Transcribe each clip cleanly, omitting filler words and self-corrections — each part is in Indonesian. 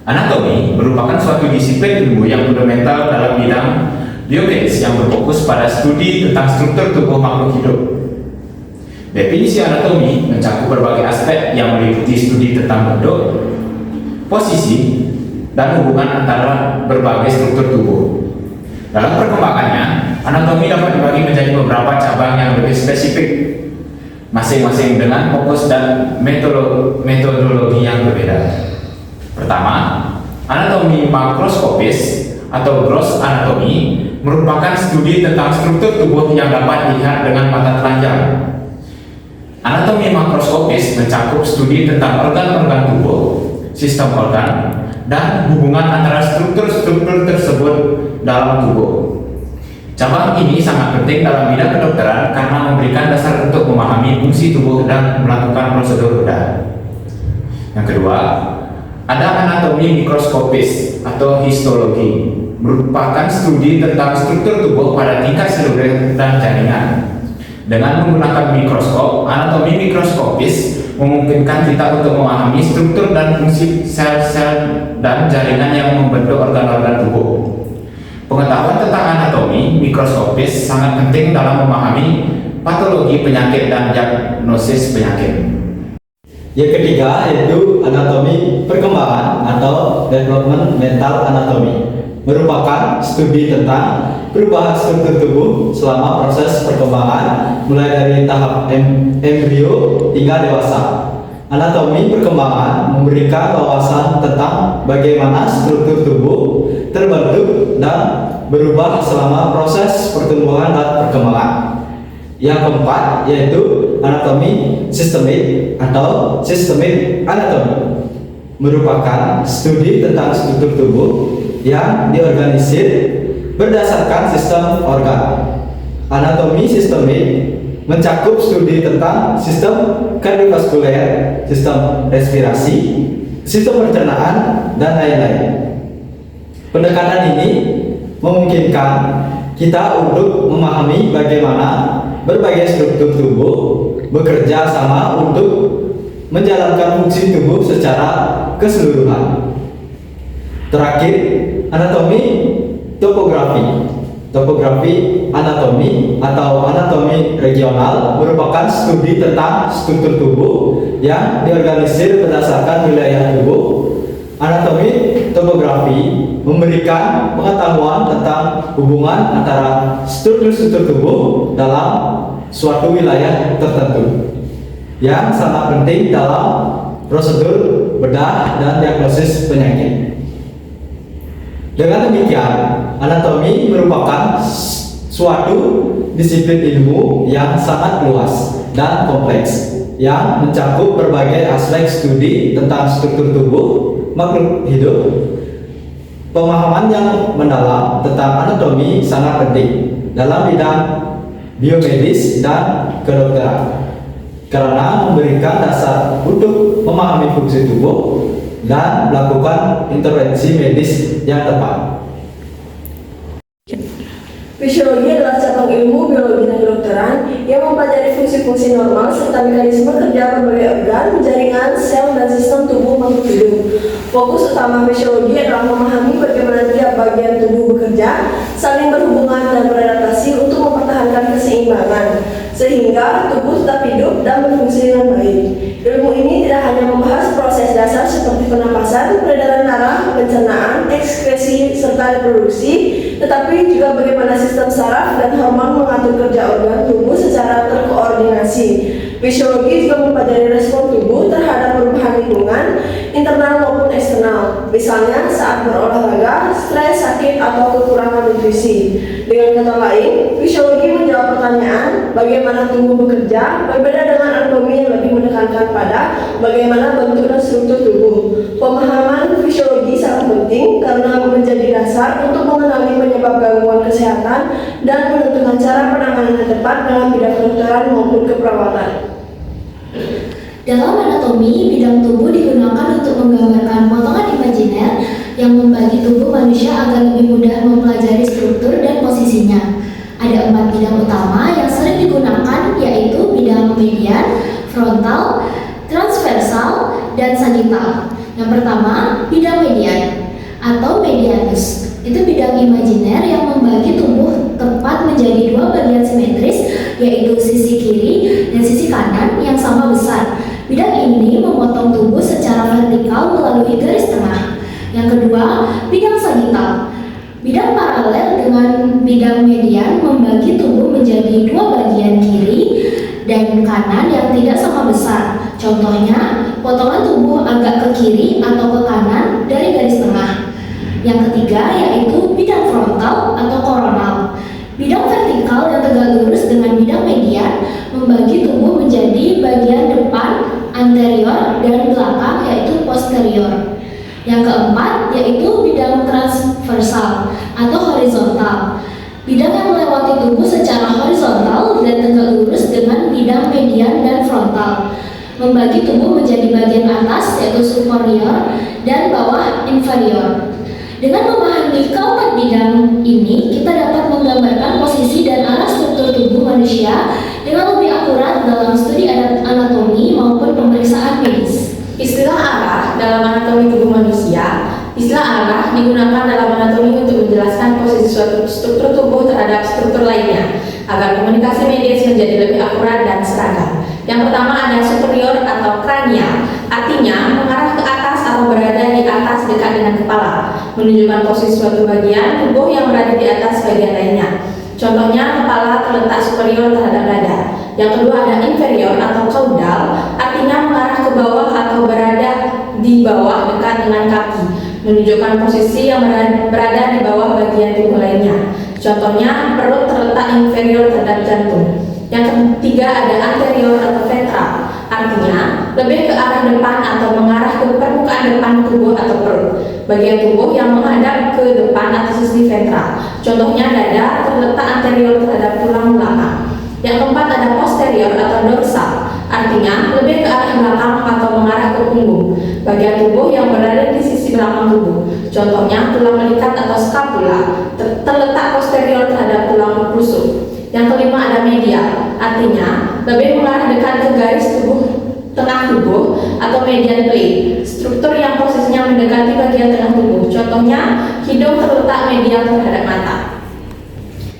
Anatomi merupakan suatu disiplin ilmu yang fundamental dalam bidang biomedis yang berfokus pada studi tentang struktur tubuh makhluk hidup. Definisi anatomi mencakup berbagai aspek yang meliputi studi tentang bentuk, posisi, dan hubungan antara berbagai struktur tubuh. Dalam perkembangannya, anatomi dapat dibagi menjadi beberapa cabang yang lebih spesifik, masing-masing dengan fokus dan metodologi yang berbeda. Pertama, anatomi makroskopis atau gross anatomy merupakan studi tentang struktur tubuh yang dapat dilihat dengan mata telanjang. Anatomi makroskopis mencakup studi tentang organ-organ tubuh, sistem organ, dan hubungan antara struktur-struktur tersebut dalam tubuh. Cabang ini sangat penting dalam bidang kedokteran karena memberikan dasar untuk memahami fungsi tubuh dan melakukan prosedur bedah. Yang kedua, ada anatomi mikroskopis atau histologi, merupakan studi tentang struktur tubuh pada tingkat seluler dan jaringan. Dengan menggunakan mikroskop, anatomi mikroskopis memungkinkan kita untuk memahami struktur dan fungsi sel-sel dan jaringan yang membentuk organ-organ tubuh. Pengetahuan tentang anatomi mikroskopis sangat penting dalam memahami patologi penyakit dan diagnosis penyakit. Yang ketiga yaitu anatomi perkembangan atau developmental anatomy, merupakan studi tentang perubahan struktur tubuh selama proses perkembangan mulai dari tahap embrio hingga dewasa. Anatomi perkembangan memberikan wawasan tentang bagaimana struktur tubuh terbentuk dan berubah selama proses pertumbuhan dan perkembangan. Yang keempat yaitu anatomi sistemik atau systemic anatomy, merupakan studi tentang struktur tubuh yang diorganisir berdasarkan sistem organ. Anatomi sistemik mencakup studi tentang sistem kardiovaskuler, sistem respirasi, sistem pencernaan, dan lain-lain. Pendekatan ini memungkinkan kita untuk memahami bagaimana berbagai struktur tubuh bekerja sama untuk menjalankan fungsi tubuh secara keseluruhan. Terakhir, anatomi topografi. Topografi anatomi atau anatomi regional merupakan studi tentang struktur tubuh yang diorganisir berdasarkan wilayah tubuh. Anatomi topografi memberikan pengetahuan tentang hubungan antara struktur-struktur tubuh dalam suatu wilayah tertentu yang sangat penting dalam prosedur bedah dan diagnosis penyakit. Dengan demikian, anatomi merupakan suatu disiplin ilmu yang sangat luas dan kompleks yang mencakup berbagai aspek studi tentang struktur tubuh makhluk hidup. Pemahaman yang mendalam tentang anatomi sangat penting dalam bidang biomedis dan kedokteran karena memberikan dasar untuk memahami fungsi tubuh dan melakukan intervensi medis yang tepat. Fisiologi adalah cabang ilmu biologi dan kedokteran yang mempelajari fungsi-fungsi normal serta mekanisme kerja berbagai organ, jaringan, sel, dan sistem tubuh makhluk hidup. Fokus utama fisiologi adalah memahami bagaimana tiap bagian tubuh bekerja, saling berhubungan dan beradaptasi untuk mempertahankan keseimbangan, sehingga tubuh tetap hidup dan berfungsi dengan baik. Ilmu ini tidak hanya membahas proses dasar seperti pernapasan, peredaran darah, pencernaan, ekskresi, serta reproduksi, tetapi juga bagaimana sistem saraf dan hormon mengatur kerja organ tubuh secara terkoordinasi. Fisiologi juga mempelajari respon tubuh terhadap perubahan lingkungan, internal maupun eksternal, misalnya saat berolahraga, stres, sakit, atau kekurangan nutrisi. Dengan kata lain, fisiologi menjawab pertanyaan bagaimana tubuh bekerja, berbeda dengan anatomi yang lebih menekankan pada bagaimana bentuk dan struktur tubuh. Pemahaman fisiologi sangat penting karena menjadi dasar untuk mengenali penyebab gangguan kesehatan dan menentukan cara penanganan yang tepat dalam bidang kedokteran maupun keperawatan. Dalam anatomi, bidang tubuh digunakan untuk menggambarkan potongan imajiner yang membagi tubuh manusia agar lebih mudah mempelajari struktur dan posisinya. Ada 4 bidang utama yang sering digunakan, yaitu bidang median, frontal, transversal, dan sagittal. Yang pertama, bidang median atau medianus. Itu bidang imajiner yang membagi tubuh tepat menjadi dua bagian simetris, yaitu sisi kiri dan sisi kanan yang sama besar. Bidang ini memotong tubuh secara vertikal melalui garis tengah. Yang kedua, bidang sagital. Bidang paralel dengan bidang median membagi tubuh menjadi dua bagian kiri dan kanan yang tidak sama besar. Contohnya, potongan tubuh agak ke kiri atau ke kanan dari garis tengah. Yang ketiga yaitu bidang frontal atau koronal. Bidang vertikal yang tegak lurus dengan bidang median membagi tubuh menjadi bagian depan, anterior, dan belakang yaitu posterior. Yang keempat yaitu bidang transversal atau horizontal. Bidang yang melewati tubuh secara horizontal dan tegak lurus dengan bidang median dan frontal. Membagi tubuh menjadi bagian atas yaitu superior dan bawah inferior. Dengan memahami keempat bidang ini, kita dapat menggambarkan posisi dan arah struktur tubuh manusia dengan lebih akurat dalam studi anatomi maupun pemeriksaan medis. Istilah arah dalam anatomi tubuh manusia. Istilah arah digunakan dalam anatomi untuk menjelaskan posisi suatu struktur tubuh terhadap struktur lainnya, agar komunikasi medis menjadi lebih akurat dan seragam. Yang pertama ada superior atau kranial, artinya mengarah ke atas atau berada di atas dekat dengan kepala, menunjukkan posisi suatu bagian tubuh yang berada di atas bagian lainnya. Contohnya, kepala terletak superior terhadap dada. Yang kedua ada inferior atau caudal, artinya mengarah ke bawah atau berada di bawah dekat dengan kaki, menunjukkan posisi yang berada di bawah bagian tubuh lainnya. Contohnya, perut terletak inferior terhadap jantung. Yang ketiga ada anterior atau ventral, artinya lebih ke arah depan atau mengarah ke permukaan depan tubuh atau perut, bagian tubuh yang menghadap ke depan atau sisi ventral. Contohnya dada terletak anterior terhadap tulang belakang. Yang keempat ada posterior atau dorsal, artinya lebih ke arah belakang atau mengarah ke punggung, bagian tubuh yang berada di sisi belakang tubuh. Contohnya tulang melikat atau scapula terletak posterior terhadap tulang rusuk. Yang kelima ada medial, artinya lebih mengarah dekat ke garis tubuh tengah tubuh atau median plane, struktur yang posisinya mendekati bagian tengah tubuh. Contohnya hidung terletak medial terhadap mata.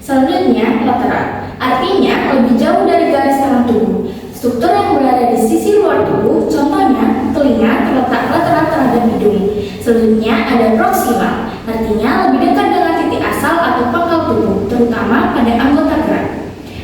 Selanjutnya lateral, artinya lebih jauh dari garis tengah tubuh, struktur yang berada di sisi luar tubuh. Contohnya telinga terletak lateral terhadap hidung. Selanjutnya ada proximal, artinya lebih dekat dengan titik asal atau pangkal tubuh, terutama pada anggota gerak.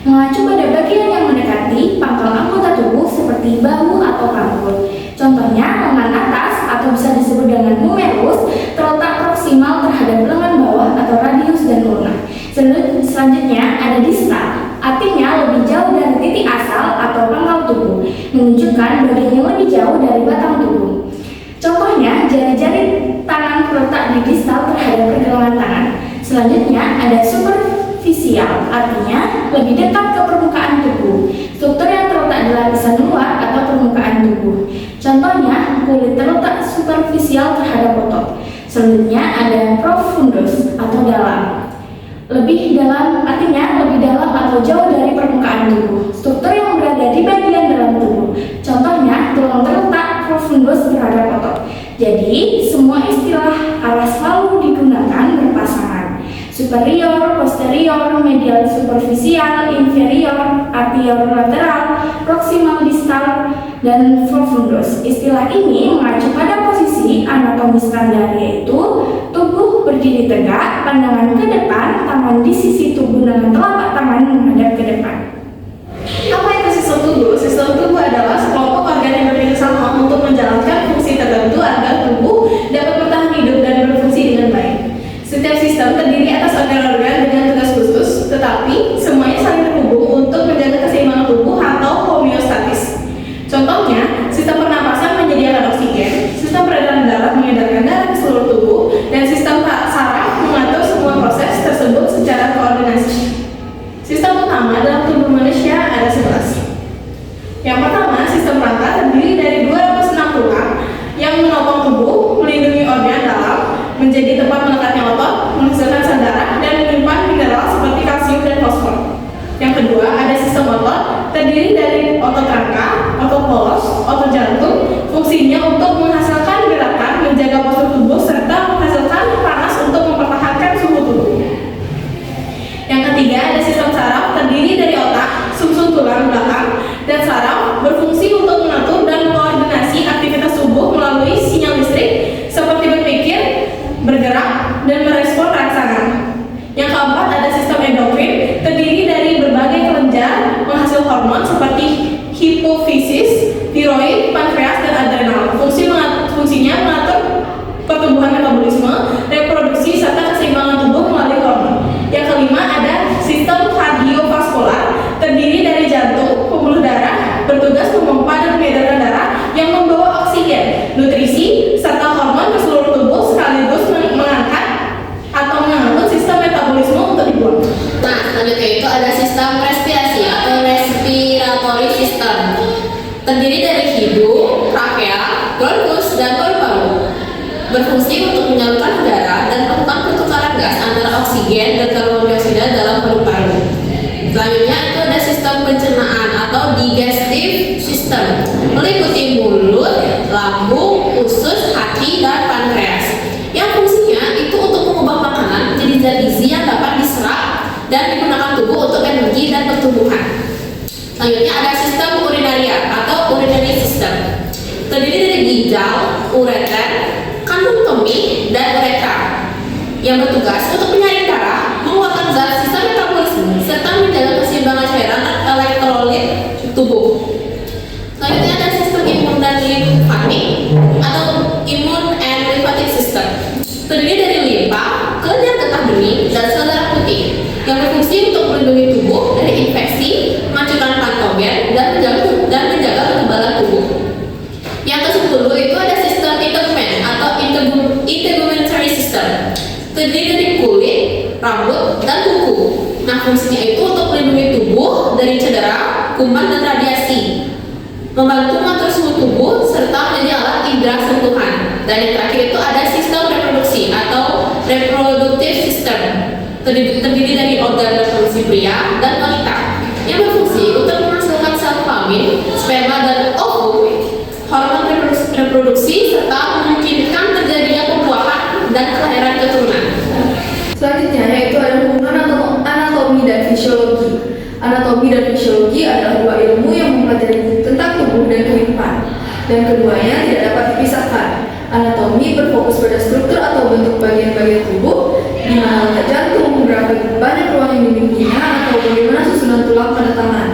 Mengacu pada bagian yang mendekati pangkal anggota tubuh seperti bahu atau panggul. Contohnya lengan atas atau bisa disebut dengan humerus terletak proksimal terhadap lengan bawah atau radius dan ulna. Selanjutnya ada distal, artinya lebih jauh dari titik asal atau pangkal tubuh, menunjukkan bagian yang lebih jauh dari batang tubuh. Contohnya jari-jari tangan terletak di distal terhadap pergelangan tangan. Selanjutnya ada superficial, artinya lebih dekat ke permukaan tubuh, struktur yang terletak di lapisan luar atau permukaan tubuh. Contohnya kulit terletak superficial terhadap otot. Selanjutnya ada profundus atau dalam, lebih dalam, artinya lebih dalam atau jauh dari permukaan tubuh, struktur yang berada di bagian dalam tubuh. Contohnya tulang terletak profundus terhadap otot. Jadi semua istilah arah selalu digunakan berpasangan: superior, posterior, medial superficial, inferior, anterior lateral, proximal distal, dan profundus. Istilah ini mengacu pada posisi anatomi standar, yaitu tubuh berdiri tegak, pandangan ke depan, tangan di sisi tubuh dengan telapak tangan menghadap ke depan. Apa itu sistem tubuh? Sistem tubuh adalah sekelompok organ yang bekerjasama untuk menjalankan fungsi tertentu agar tubuh dapat bertahan hidup dan berfungsi dengan baik. Setiap sistem terdiri atas organ-organ dengan tugas khusus, tetapi semuanya saling terhubung untuk menjaga keseimbangan tubuh atau homeostatis. Contohnya, sistem pernapasan menyediakan oksigen, sistem peredaran darah mengedarkan darah ke seluruh tubuh, dan sistem saraf mengatur semua proses tersebut secara koordinasi. Sistem utama dalam tubuh manusia ada 11. Yang pertama, sistem fungsinya mengatur pertumbuhan metabolisme, reproduksi, serta keseimbangan tubuh melalui hormon. Yang kelima ada sistem kardiovaskular, terdiri dari jantung, pembuluh darah, bertugas memompa dan mengedarkan darah yang membawa oksigen, nutrisi, serta hormon ke seluruh tubuh sekaligus mengangkat atau mengangkut sistem metabolisme untuk dibuang. Nah, selanjutnya itu ada sistem respirasi atau respiratory system. Terdiri dari hidung, trakea, bronkus, dan paru-paru. Berfungsi untuk menyalurkan udara dan melakukan pertukaran gas antara oksigen dan karbon dioksida dalam paru-paru. Selanjutnya itu ada sistem pencernaan atau digestive system, meliputi mulut, lambung, usus, hati, dan pankreas. Yang fungsinya itu untuk mengubah makanan menjadi zat gizi yang dapat diserap dan digunakan tubuh untuk energi dan pertumbuhan. Selanjutnya ada sistem urinaria atau urinary system, terdiri dari ginjal, ureter, kandung kemih, dan uretra, yang bertugas untuk menyaring darah, mengeluarkan zat sisa metabolisme, serta menjaga keseimbangan cairan elektrolit tubuh. Selanjutnya ada sistem imun dan limfatik atau immune and lymphatic system, terdiri dari limpa, kelenjar getah bening, dan sel darah putih, yang berfungsi untuk melindungi tubuh dari infeksi, menghancurkan patogen, dan menjaga kekebalan tubuh. Yang ke-10 itu ada sistem integumen atau integumentary system, terdiri dari kulit, rambut, dan kuku. Nah, fungsinya itu untuk melindungi tubuh dari cedera, kuman, dan radiasi, membantu mengatur suhu tubuh, serta menjadi alat indera sentuhan. Dan yang terakhir itu ada sistem reproduksi atau reproductive system, terdiri dari organ reproduksi pria dan wanita, yang berfungsi untuk menghasilkan sel kelamin, sperma, dan ovum, hormon reproduksi, serta memungkinkan terjadinya pembuahan dan kelahiran keturunan. Selanjutnya yaitu ada hubungan anatomi dan fisiologi. Anatomi dan fisiologi adalah dua ilmu yang mempelajari tentang tubuh dan kehidupan, dan keduanya tidak dapat dipisahkan. Anatomi berfokus pada struktur atau bentuk bagian-bagian tubuh, di mana letak jantung, berapa banyak ruang yang dimilikinya, atau bagaimana susunan tulang pada tangan.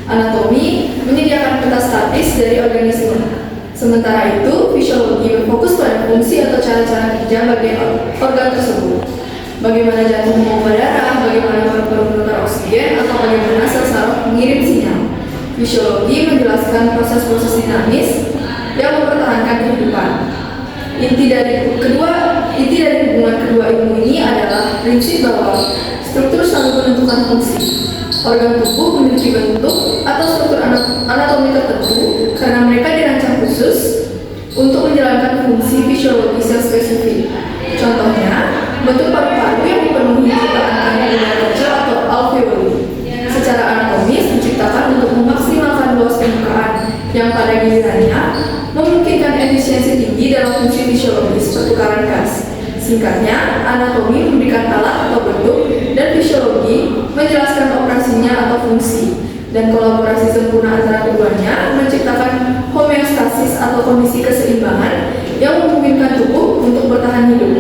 Anatomi menyediakan peta statis dari organisme. Sementara itu, fisiologi berfokus pada fungsi atau cara-cara kerja bagian organ tersebut. Bagaimana jantung memompa darah, bagaimana paru-paru menukar oksigen, atau bagaimana sel saraf mengirim sinyal. Fisiologi menjelaskan proses-proses dinamis yang mempertahankan kehidupan. Inti dari hubungan kedua ilmu ini adalah prinsip bahwa struktur selalu menentukan fungsi. Organ tubuh memiliki bentuk atau struktur anatomi tertentu karena mereka dirancang khusus untuk menjalankan fungsi fisiologis yang spesifik. Contohnya, bentuk paru-paru yang dipenuhi jutaan kandungan kecil atau alveoli. Secara anatomis diciptakan untuk memaksimalkan luas permukaan yang pada gilirannya memungkinkan efisiensi tinggi dalam fungsi fisiologis pertukaran gas. Singkatnya, anatomi memberikan alat atau bentuk dan fisiologi menjelaskan operasinya atau fungsi, dan kolaborasi sempurna antara keduanya menciptakan homeostasis atau kondisi keseimbangan yang memungkinkan tubuh untuk bertahan hidup.